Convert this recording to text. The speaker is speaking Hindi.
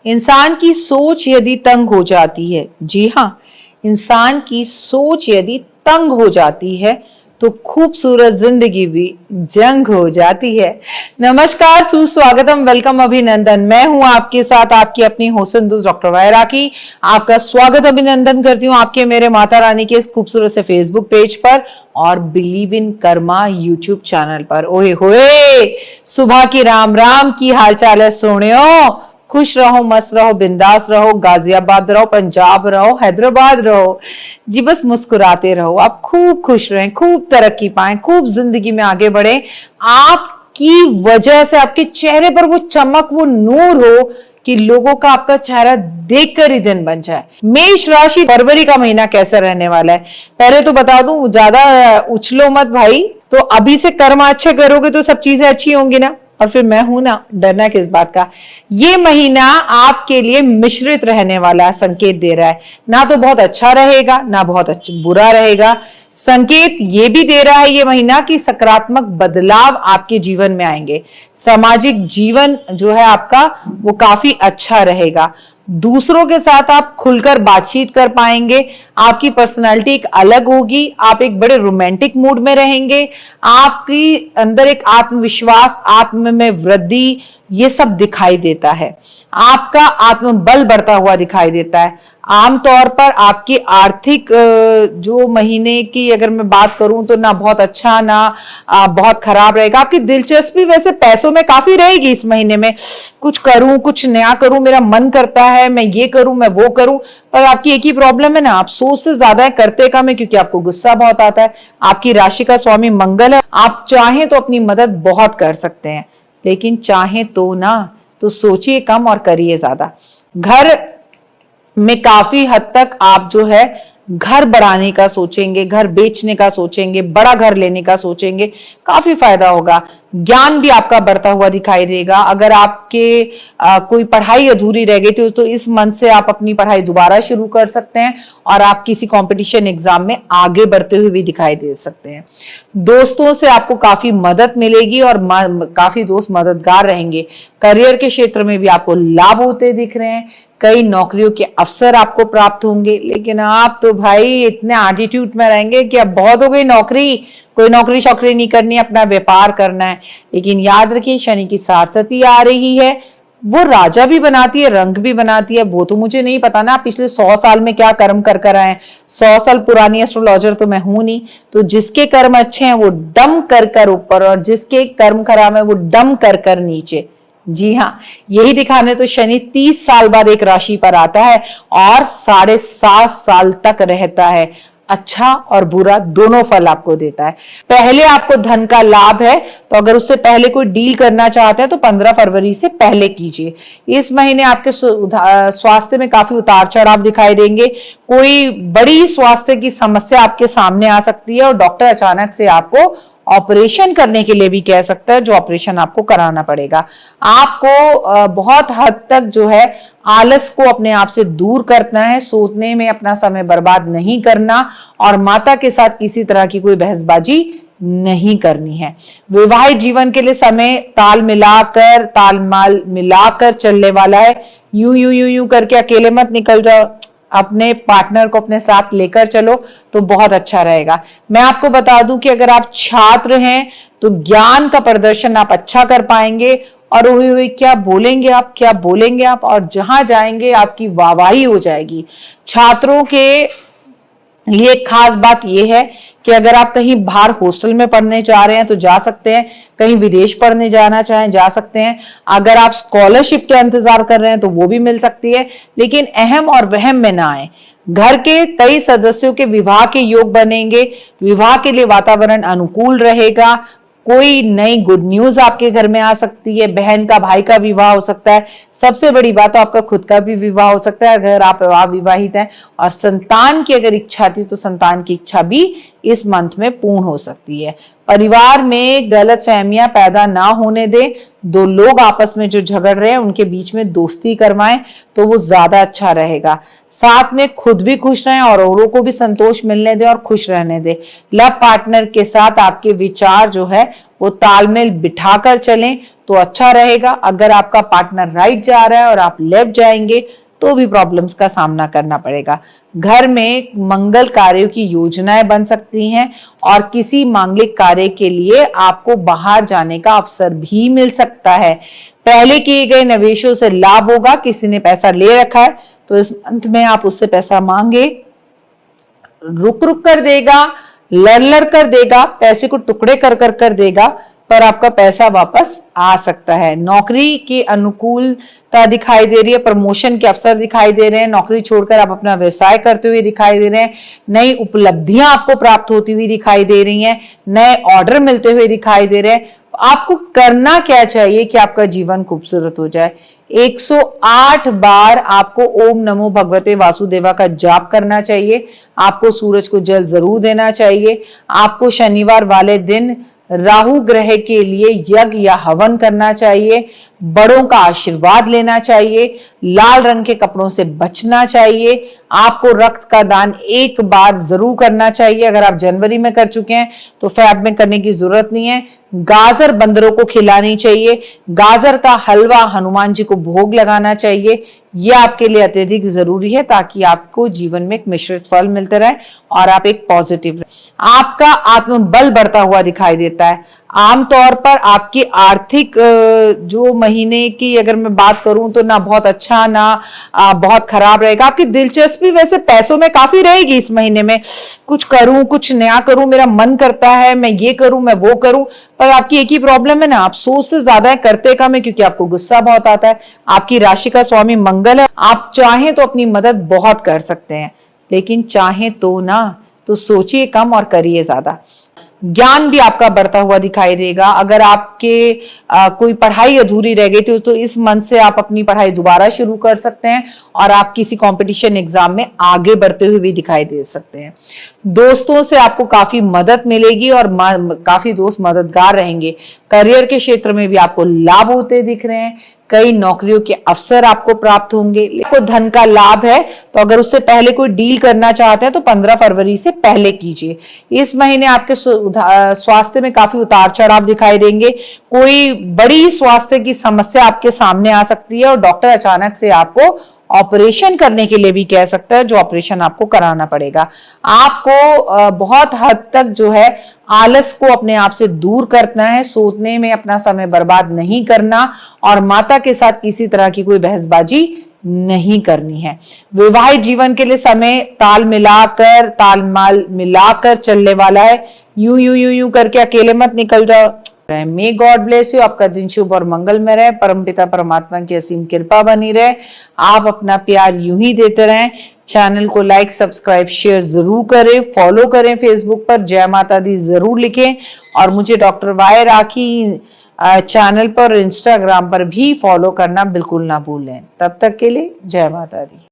इंसान की सोच यदि तंग हो जाती है, जी हाँ, इंसान की सोच यदि तंग हो जाती है तो खूबसूरत जिंदगी भी जंग हो जाती है। नमस्कार, सुस्वागतम, वेलकम, अभिनंदन। मैं हूं आपके साथ आपकी अपनी होस्ट दोस्त डॉक्टर वायरा की। आपका स्वागत अभिनंदन करती हूं आपके मेरे माता रानी के इस खूबसूरत से फेसबुक पेज पर और believe in Karma YouTube channel पर। ओए होए, सुबह की राम राम की हाल चाल है सोनियो। खुश रहो, मस्त रहो, बिंदास रहो, गाजियाबाद रहो, पंजाब रहो, हैदराबाद रहो, जी बस मुस्कुराते रहो। आप खूब खुश रहें, खूब तरक्की पाएं, खूब जिंदगी में आगे बढ़े। आपकी वजह से आपके चेहरे पर वो चमक, वो नूर हो कि लोगों का आपका चेहरा देखकर ही दिन बन जाए। मेष राशि, फरवरी का महीना कैसा रहने वाला है पहले तो बता दूं, ज्यादा उछलो मत भाई। तो अभी से कर्म अच्छे करोगे तो सब चीजें अच्छी होंगी ना, और फिर मैं हूं ना, डरना किस बात का। ये महीना आपके लिए मिश्रित रहने वाला संकेत दे रहा है, ना तो बहुत अच्छा रहेगा ना बहुत बुरा रहेगा। संकेत ये भी दे रहा है ये महीना कि सकारात्मक बदलाव आपके जीवन में आएंगे। सामाजिक जीवन जो है आपका वो काफी अच्छा रहेगा। दूसरों के साथ आप खुलकर बातचीत कर पाएंगे। आपकी पर्सनालिटी एक अलग होगी। आप एक बड़े रोमांटिक मूड में रहेंगे। आपकी अंदर एक आत्मविश्वास, आत्म में वृद्धि, ये सब दिखाई देता है। आपका आत्मबल बढ़ता हुआ दिखाई देता है। आमतौर पर आपकी आर्थिक जो महीने की अगर मैं बात करूं तो ना बहुत अच्छा ना बहुत खराब रहेगा। आपकी दिलचस्पी वैसे पैसों में काफी रहेगी इस महीने में। कुछ करूं, कुछ नया करूं, मेरा मन करता है, मैं ये करूं, मैं वो करूं। पर आपकी एक ही प्रॉब्लम है ना, आप सोच से ज्यादा है, करते कम है, क्योंकि आपको गुस्सा बहुत आता है। आपकी राशि का स्वामी मंगल है। आप चाहें तो अपनी मदद बहुत कर सकते हैं, लेकिन चाहें तो ना, तो सोचिए कम और करिए ज्यादा। घर में काफी हद तक आप जो है घर बढ़ाने का सोचेंगे, घर बेचने का सोचेंगे, बड़ा घर लेने का सोचेंगे, काफी फायदा होगा। ज्ञान भी आपका बढ़ता हुआ दिखाई देगा। अगर आपके कोई पढ़ाई अधूरी रह गई थी तो इस मंथ से आप अपनी पढ़ाई दोबारा शुरू कर सकते हैं और आप किसी कंपटीशन एग्जाम में आगे बढ़ते हुए भी दिखाई दे सकते हैं। दोस्तों से आपको काफी मदद मिलेगी और काफी दोस्त मददगार रहेंगे। करियर के क्षेत्र में भी आपको लाभ होते दिख रहे हैं। कई नौकरियों के अवसर आपको प्राप्त होंगे, लेकिन आप तो भाई इतने एटीट्यूड में रहेंगे कि अब बहुत हो गई नौकरी, कोई नौकरी शौकरी नहीं करनी, अपना व्यापार करना है। लेकिन याद रखिए, शनि की सारसती आ रही है। वो राजा भी बनाती है, रंग भी बनाती है। वो तो मुझे नहीं पता ना पिछले 100 साल में क्या कर्म कर कर आए। 100 साल पुरानी एस्ट्रोलॉजर तो मैं हूं नहीं। तो जिसके कर्म अच्छे हैं वो डम कर कर ऊपर, और जिसके कर्म खराब है वो डम कर कर नीचे। जी हाँ, यही दिखाने तो शनि 30 साल बाद एक राशि पर आता है और 7.5 साल तक रहता है। अच्छा और बुरा दोनों फल आपको देता है। पहले आपको धन का लाभ है, तो अगर उससे पहले कोई डील करना चाहते हैं तो 15 फरवरी से पहले कीजिए। इस महीने आपके स्वास्थ्य में काफी उतार चढ़ाव दिखाई देंगे। कोई बड़ी स्वास्थ्य की समस्या आपके सामने आ सकती है और डॉक्टर अचानक से आपको ऑपरेशन करने के लिए भी कह सकता है, जो ऑपरेशन आपको कराना पड़ेगा। आपको बहुत हद तक जो है आलस को अपने आप से दूर करना है, सोचने में अपना समय बर्बाद नहीं करना और माता के साथ किसी तरह की कोई बहसबाजी नहीं करनी है। वैवाहिक जीवन के लिए समय तालमाल मिलाकर चलने वाला है। यूं यूं यूं यूं करके अकेले मत निकल जाओ, अपने पार्टनर को अपने साथ लेकर चलो तो बहुत अच्छा रहेगा। मैं आपको बता दूं कि अगर आप छात्र हैं तो ज्ञान का प्रदर्शन आप अच्छा कर पाएंगे और हुई क्या बोलेंगे आप और जहां जाएंगे आपकी वाहवाही हो जाएगी। छात्रों के लिए खास बात यह है कि अगर आप कहीं बाहर हॉस्टल में पढ़ने जा रहे हैं तो जा सकते हैं, कहीं विदेश पढ़ने जाना चाहें जा सकते हैं। अगर आप स्कॉलरशिप के इंतजार कर रहे हैं तो वो भी मिल सकती है, लेकिन अहम और वहम में ना आए। घर के कई सदस्यों के विवाह के योग बनेंगे। विवाह के लिए वातावरण अनुकूल रहेगा। कोई नई गुड न्यूज आपके घर में आ सकती है। बहन का भाई का विवाह हो सकता है। सबसे बड़ी बात तो आपका खुद का भी विवाह हो सकता है अगर आप अविवाहित हैं। और संतान की अगर इच्छा थी तो संतान की इच्छा भी इस मंथ में पूर्ण हो सकती है। परिवार में गलत फहमियां पैदा ना होने दें। दो लोग आपस में जो झगड़ रहे हैं उनके बीच में दोस्ती करवाएं तो वो ज्यादा अच्छा रहेगा। साथ में खुद भी खुश रहें और औरों को भी संतोष मिलने दें और खुश रहने दें। लव पार्टनर के साथ आपके विचार जो है वो तालमेल बिठाकर चलें तो अच्छा रहेगा। अगर आपका पार्टनर राइट जा रहा है और आप लेफ्ट जाएंगे तो भी प्रॉब्लम्स का सामना करना पड़ेगा। घर में मंगल कार्यों की योजनाएं बन सकती हैं और किसी मांगलिक कार्य के लिए आपको बाहर जाने का अवसर भी मिल सकता है। पहले किए गए निवेशों से लाभ होगा। किसी ने पैसा ले रखा है तो इस मंथ में आप उससे पैसा मांगे, रुक रुक कर देगा, लड़ लड़ कर देगा, पैसे को टुकड़े कर कर कर देगा, पर आपका पैसा वापस आ सकता है। नौकरी की अनुकूलता दिखाई दे रही है, प्रमोशन के अवसर दिखाई दे रहे हैं, नौकरी छोड़कर आप अपना व्यवसाय करते हुए दिखाई दे रहे हैं, नई उपलब्धियां आपको प्राप्त होती हुई दिखाई दे रही हैं, नए ऑर्डर मिलते हुए दिखाई दे रहे हैं। आपको करना क्या चाहिए कि आपका जीवन खूबसूरत हो जाए? 108 बार आपको ओम नमो भगवते वासुदेवा का जाप करना चाहिए। आपको सूरज को जल जरूर देना चाहिए। आपको शनिवार वाले दिन राहु ग्रह के लिए यज्ञ या हवन करना चाहिए। बड़ों का आशीर्वाद लेना चाहिए। लाल रंग के कपड़ों से बचना चाहिए। आपको रक्त का दान एक बार जरूर करना चाहिए। अगर आप जनवरी में कर चुके हैं तो फेब में करने की जरूरत नहीं है। गाजर बंदरों को खिलानी चाहिए। गाजर का हलवा हनुमान जी को भोग लगाना चाहिए। यह आपके लिए अत्यधिक जरूरी है ताकि आपको जीवन में एक मिश्रित फल मिलते रहे और आप एक पॉजिटिव रहे। आपका आत्मबल बढ़ता हुआ दिखाई देता है। आमतौर पर आपकी आर्थिक जो महीने की अगर मैं बात करूं तो ना बहुत अच्छा ना बहुत खराब रहेगा। आपकी दिलचस्पी वैसे पैसों में काफी रहेगी इस महीने में। कुछ करूं, कुछ नया करूं, मेरा मन करता है, मैं ये करूं, मैं वो करूं, पर आपकी एक ही प्रॉब्लम है ना, आप सोच से ज्यादा करते कम है क्योंकि आपको गुस्सा बहुत आता है। आपकी राशि का स्वामी मंगल है। आप चाहें तो अपनी मदद बहुत कर सकते हैं, लेकिन चाहें तो ना, तो सोचिए कम और करिए ज्यादा। ज्ञान भी आपका बढ़ता हुआ दिखाई देगा। अगर आपके कोई पढ़ाई अधूरी रह गई थी तो इस मंथ से आप अपनी पढ़ाई दोबारा शुरू कर सकते हैं और आप किसी कंपटीशन एग्जाम में आगे बढ़ते हुए भी दिखाई दे सकते हैं। दोस्तों से आपको काफी मदद मिलेगी और काफी दोस्त मददगार रहेंगे। करियर के क्षेत्र में भी आपको लाभ होते दिख रहे हैं। कई नौकरियों के अवसर आपको प्राप्त होंगे। आपको धन का लाभ है तो अगर उससे पहले कोई डील करना चाहते हैं तो 15 फरवरी से पहले कीजिए। इस महीने आपके स्वास्थ्य में काफी उतार चढ़ाव दिखाई देंगे। कोई बड़ी स्वास्थ्य की समस्या आपके सामने आ सकती है और डॉक्टर अचानक से आपको ऑपरेशन करने के लिए भी कह सकता है, जो ऑपरेशन आपको कराना पड़ेगा। आपको बहुत हद तक जो है आलस को अपने आप से दूर करना है, सोचने में अपना समय बर्बाद नहीं करना और माता के साथ किसी तरह की कोई बहसबाजी नहीं करनी है। विवाहित जीवन के लिए समय तालमाल मिलाकर चलने वाला है। यूं यूं यूं यूं करके अकेले मत निकल जाओ। May God bless you. आपका दिन शुभ और मंगल में रहे। परमपिता परमात्मा की असीम कृपा बनी रहे। आप अपना प्यार यूं ही देते रहें। चैनल को लाइक, सब्सक्राइब, शेयर जरूर करें। फॉलो करें। फेसबुक पर जय माता दी जरूर लिखें और मुझे डॉक्टर वाई राखी चैनल पर, इंस्टाग्राम पर भी फॉलो करना बिल्कुल ना भूलें। तब तक के लिए जय माता दी।